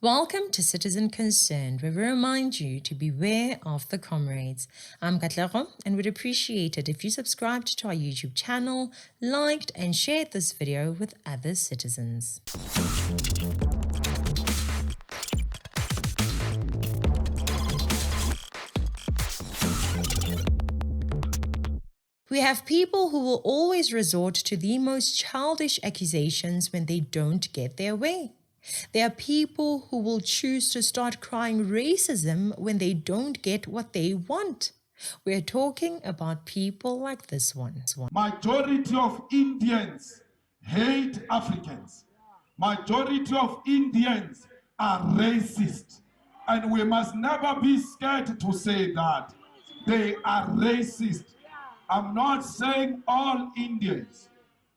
Welcome to Citizen Concerned, where we remind you to beware of the comrades. I'm Katlego and would appreciate it if you subscribed to our YouTube channel, liked and shared this video with other citizens. We have people who will always resort to the most childish accusations when they don't get their way. There are people who will choose to start crying racism when they don't get what they want. We're talking about people like this one. Majority of Indians hate Africans. Majority of Indians are racist. And we must never be scared to say that. They are racist. I'm not saying all Indians.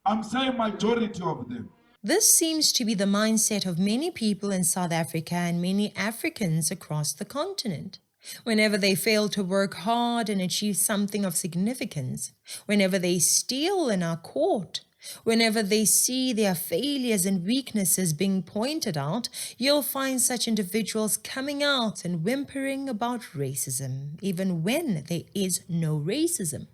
I'm saying majority of them. This seems to be the mindset of many people in South Africa and many Africans across the continent. Whenever they fail to work hard and achieve something of significance, whenever they steal and are caught, whenever they see their failures and weaknesses being pointed out, you'll find such individuals coming out and whimpering about racism, even when there is no racism.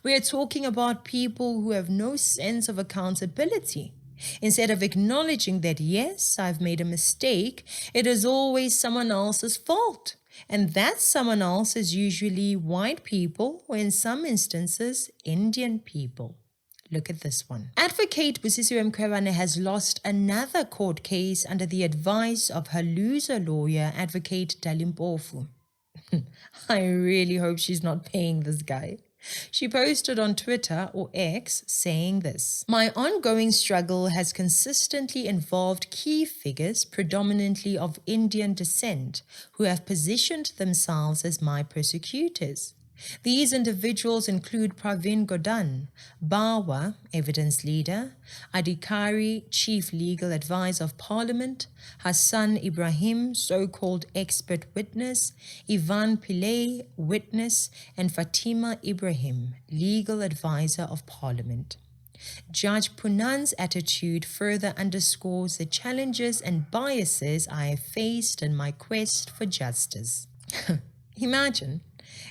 We are talking about people who have no sense of accountability. Instead of acknowledging that, yes, I've made a mistake, it is always someone else's fault. And that someone else is usually white people, or in some instances, Indian people. Look at this one. Advocate Busisiwe Mkhwebane has lost another court case under the advice of her loser lawyer, Advocate Dalimpofu. I really hope she's not paying this guy. She posted on Twitter or X saying this: "My ongoing struggle has consistently involved key figures, predominantly of Indian descent, who have positioned themselves as my persecutors. These individuals include Pravin Gordhan, Bawa, evidence leader, Adhikari, chief legal advisor of parliament, Hassan Ibrahim, so-called expert witness, Ivan Pillay, witness, and Fatima Ibrahim, legal advisor of parliament. Judge Punan's attitude further underscores the challenges and biases I have faced in my quest for justice." Imagine.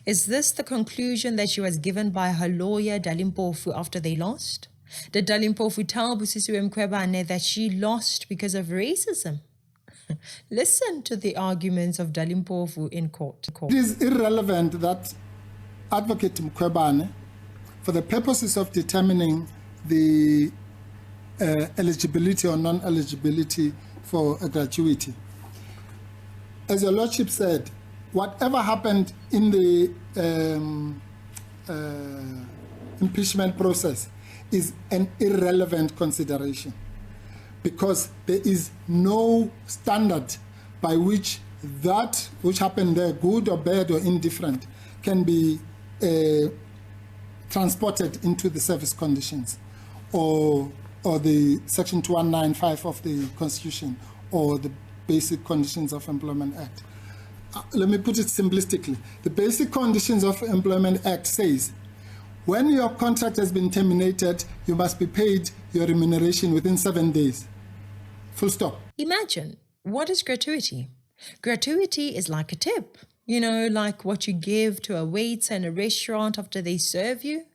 Is this the conclusion that she was given by her lawyer Dalimpofu after they lost? Did Dalimpofu tell Busisiwe Mkhwebane that she lost because of racism? Listen to the arguments of Dalimpofu in court. It is irrelevant that Advocate Mkhwebane, for the purposes of determining the eligibility or non-eligibility for a gratuity, as your lordship said, whatever happened in the impeachment process is an irrelevant consideration, because there is no standard by which that which happened there, good or bad or indifferent, can be transported into the service conditions or the Section 2195 of the Constitution or the Basic Conditions of Employment Act. Let me put it simplistically. The Basic Conditions of Employment Act says, when your contract has been terminated, you must be paid your remuneration within 7 days. Full stop. Imagine, what is gratuity? Gratuity is like a tip. You know, like what you give to a waiter in a restaurant after they serve you.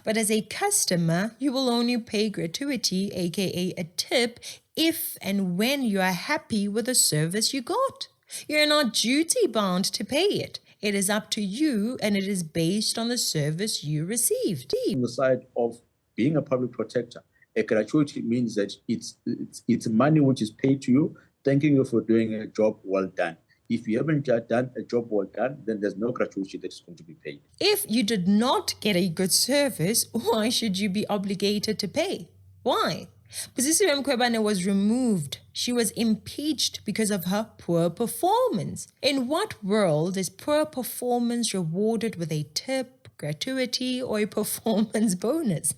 But as a customer, you will only pay gratuity, aka a tip, if and when you are happy with the service you got. You're not duty-bound to pay it. It is up to you, and it is based on the service you received. On the side of being a public protector, a gratuity means that it's money which is paid to you, thanking you for doing a job well done. If you haven't done a job well done, then there's no gratuity that is going to be paid. If you did not get a good service, why should you be obligated to pay? Why? Busisiwe Mkhwebane was removed. She was impeached because of her poor performance. In what world is poor performance rewarded with a tip, gratuity, or a performance bonus?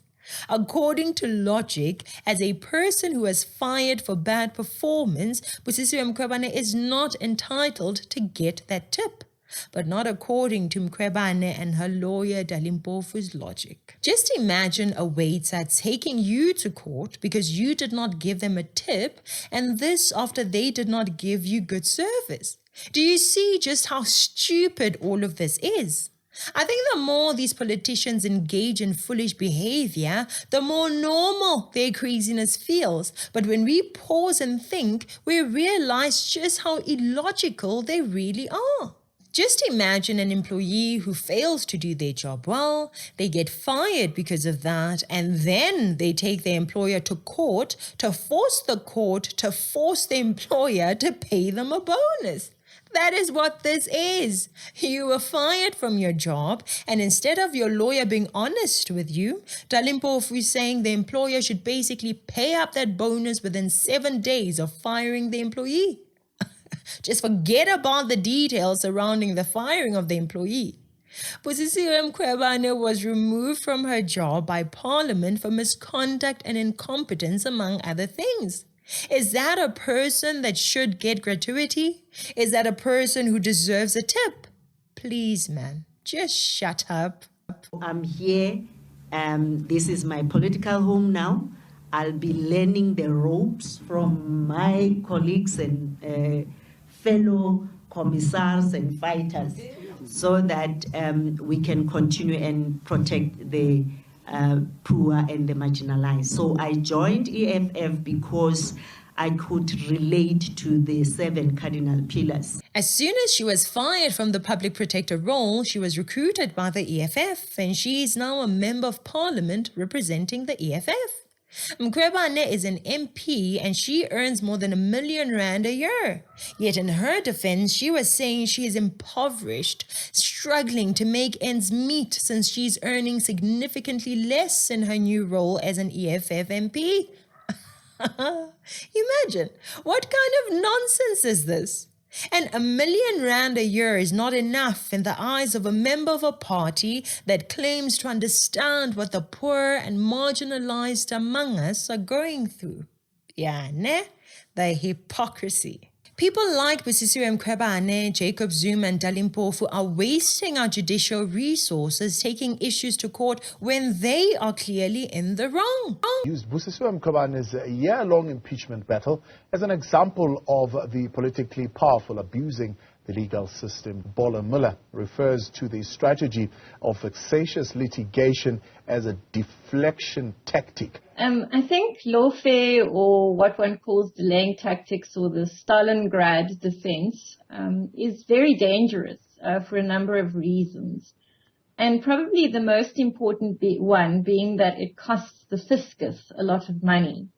According to logic, as a person who was fired for bad performance, Busisiwe Mkhwebane is not entitled to get that tip. but not according to Mkhwebane and her lawyer Dalimpofu's logic. Just imagine a waiter taking you to court because you did not give them a tip, and this after they did not give you good service. Do you see just how stupid all of this is? I think the more these politicians engage in foolish behavior, the more normal their craziness feels. But when we pause and think, we realize just how illogical they really are. Just imagine an employee who fails to do their job well, they get fired because of that, and then they take their employer to court to force the employer to pay them a bonus. That is what this is. You were fired from your job, and instead of your lawyer being honest with you, Dalimpofu is saying the employer should basically pay up that bonus within 7 days of firing the employee. Just forget about the details surrounding the firing of the employee. Busisiwe Mkhwebane was removed from her job by Parliament for misconduct and incompetence, among other things. Is that a person that should get gratuity? Is that a person who deserves a tip? Please, man, just shut up. I'm here. This is my political home now. I'll be learning the ropes from my colleagues and fellow commissars and fighters so that we can continue and protect the poor and the marginalized. So I joined EFF because I could relate to the 7 cardinal pillars. As soon as she was fired from the public protector role, she was recruited by the EFF, and she is now a member of parliament representing the EFF. Mkhwebane is an MP and she earns more than R1 million a year. Yet in her defense, she was saying she is impoverished, struggling to make ends meet since she's earning significantly less in her new role as an EFF MP. Imagine, what kind of nonsense is this? And R1 million a year is not enough in the eyes of a member of a party that claims to understand what the poor and marginalized among us are going through. Yeah, ne? The hypocrisy. People like Busisiwe Mkhwebane, Jacob Zuma and Dalimpofu are wasting our judicial resources taking issues to court when they are clearly in the wrong. Used Busisiwe Mkhwebane's year-long impeachment battle as an example of the politically powerful abusing the legal system. Bola Miller refers to the strategy of vexatious litigation as a deflection tactic. I think lawfare, or what one calls delaying tactics, or the Stalingrad defense, is very dangerous for a number of reasons. And probably the most important one being that it costs the fiscus a lot of money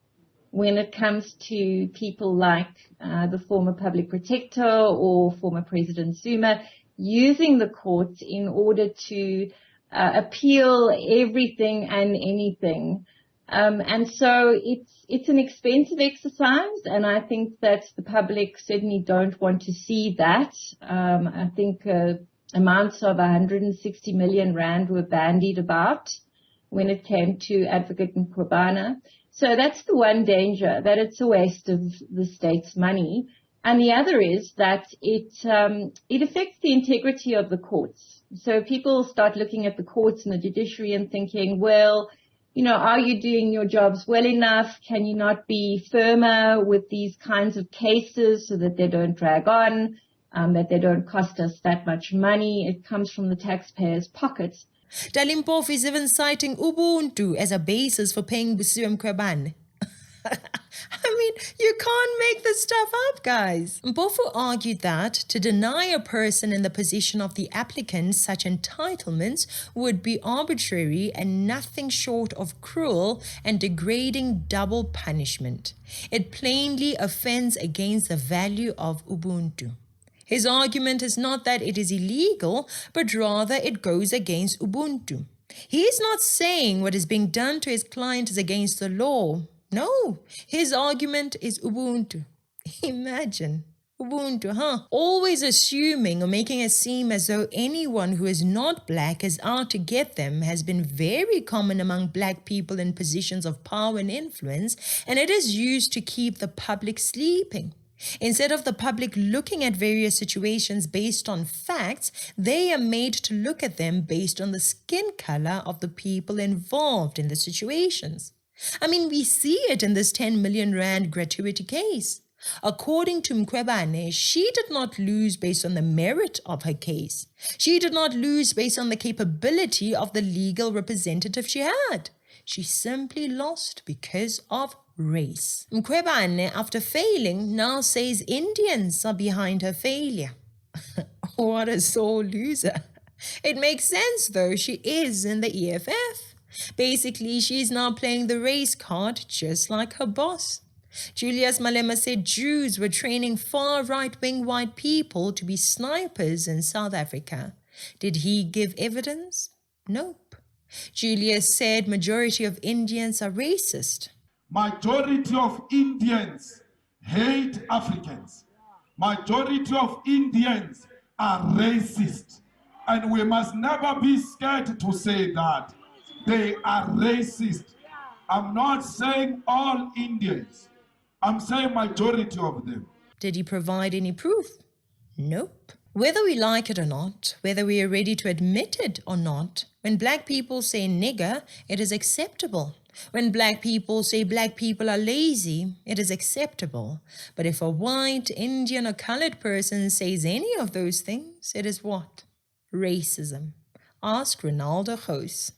when it comes to people like the former public protector or former President Zuma using the courts in order to appeal everything and anything. And so it's an expensive exercise, and I think that the public certainly don't want to see that. I think amounts of 160 million rand were bandied about when it came to Advocate Mkhwebane. So that's the one danger, that it's a waste of the state's money. And the other is that it affects the integrity of the courts. So people start looking at the courts and the judiciary and thinking, well, you know, are you doing your jobs well enough? Can you not be firmer with these kinds of cases so that they don't drag on, that they don't cost us that much money? It comes from the taxpayers' pockets. Dalimpofu is even citing Ubuntu as a basis for paying Busisiwe Mkhwebane. I mean, you can't make this stuff up, guys. Mpofu argued that to deny a person in the position of the applicant such entitlements would be arbitrary and nothing short of cruel and degrading double punishment. It plainly offends against the value of Ubuntu. His argument is not that it is illegal, but rather it goes against Ubuntu. He is not saying what is being done to his client is against the law. No, his argument is Ubuntu. Imagine. Ubuntu, huh? Always assuming or making it seem as though anyone who is not black is out to get them has been very common among black people in positions of power and influence, and it is used to keep the public sleeping. Instead of the public looking at various situations based on facts, they are made to look at them based on the skin color of the people involved in the situations. I mean, we see it in this 10 million rand gratuity case. According to Mkhwebane, she did not lose based on the merit of her case. She did not lose based on the capability of the legal representative she had. She simply lost because of race. Mkhwebane, after failing, now says Indians are behind her failure. What a sore loser. It makes sense though, she is in the EFF. Basically, she's now playing the race card just like her boss. Julius Malema said Jews were training far right-wing white people to be snipers in South Africa. Did he give evidence? Nope. Julius said majority of Indians are racist. Majority of Indians hate Africans. Majority of Indians are racist. And we must never be scared to say that. They are racist. I'm not saying all Indians. I'm saying majority of them. Did he provide any proof? Nope. Whether we like it or not, whether we are ready to admit it or not, when black people say nigger, it is acceptable. When black people say black people are lazy, it is acceptable. But if a white, Indian or colored person says any of those things, it is what? Racism. Ask Ronaldo Gous.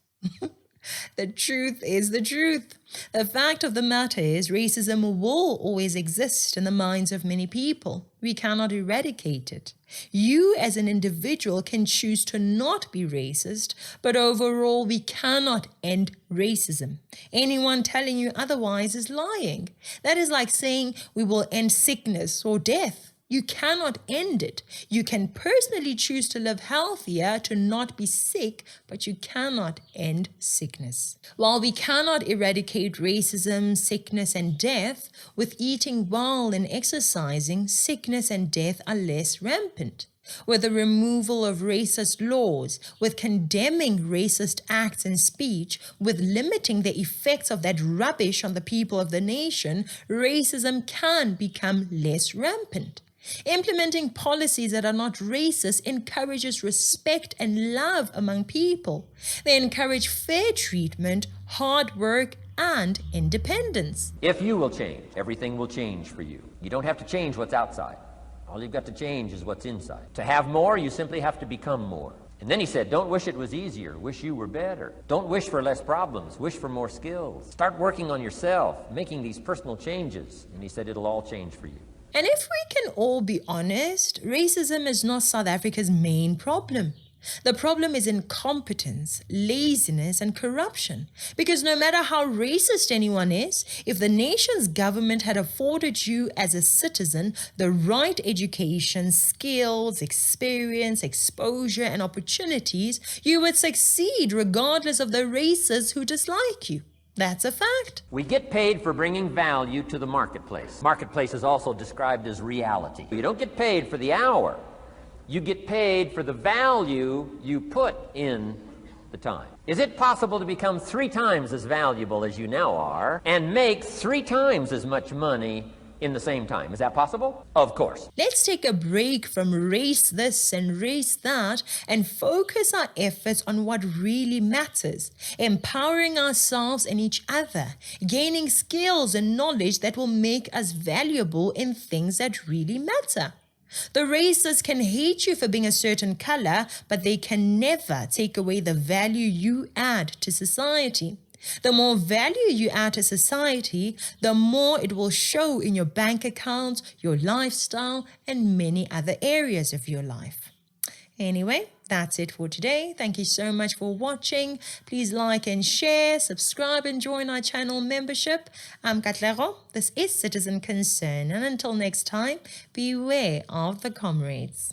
The truth is the truth. The fact of the matter is racism will always exist in the minds of many people. We cannot eradicate it. You as an individual can choose to not be racist, but overall we cannot end racism. Anyone telling you otherwise is lying. That is like saying we will end sickness or death. You cannot end it. You can personally choose to live healthier, to not be sick, but you cannot end sickness. While we cannot eradicate racism, sickness, and death, with eating well and exercising, sickness and death are less rampant. With the removal of racist laws, with condemning racist acts and speech, with limiting the effects of that rubbish on the people of the nation, racism can become less rampant. Implementing policies that are not racist encourages respect and love among people. They encourage fair treatment, hard work, and independence. If you will change, everything will change for you. You don't have to change what's outside. All you've got to change is what's inside. To have more, you simply have to become more. And then he said, don't wish it was easier, wish you were better. Don't wish for less problems, wish for more skills. Start working on yourself, making these personal changes. And he said, it'll all change for you. And if we can all be honest, racism is not South Africa's main problem. The problem is incompetence, laziness, and corruption. Because no matter how racist anyone is, if the nation's government had afforded you as a citizen the right education, skills, experience, exposure, and opportunities, you would succeed regardless of the races who dislike you. That's a fact. We get paid for bringing value to the marketplace. Marketplace is also described as reality. You don't get paid for the hour. You get paid for the value you put in the time. Is it possible to become 3 times as valuable as you now are and make 3 times as much money in the same time? Is that possible? Of course. Let's take a break from race this and race that and focus our efforts on what really matters, empowering ourselves and each other, gaining skills and knowledge that will make us valuable in things that really matter. The racists can hate you for being a certain color, but they can never take away the value you add to society. The more value you add to society, the more it will show in your bank accounts, your lifestyle, and many other areas of your life. Anyway, that's it for today. Thank you so much for watching. Please like and share, subscribe, and join our channel membership. I'm Katlego. This is Citizen Concern. And until next time, beware of the comrades.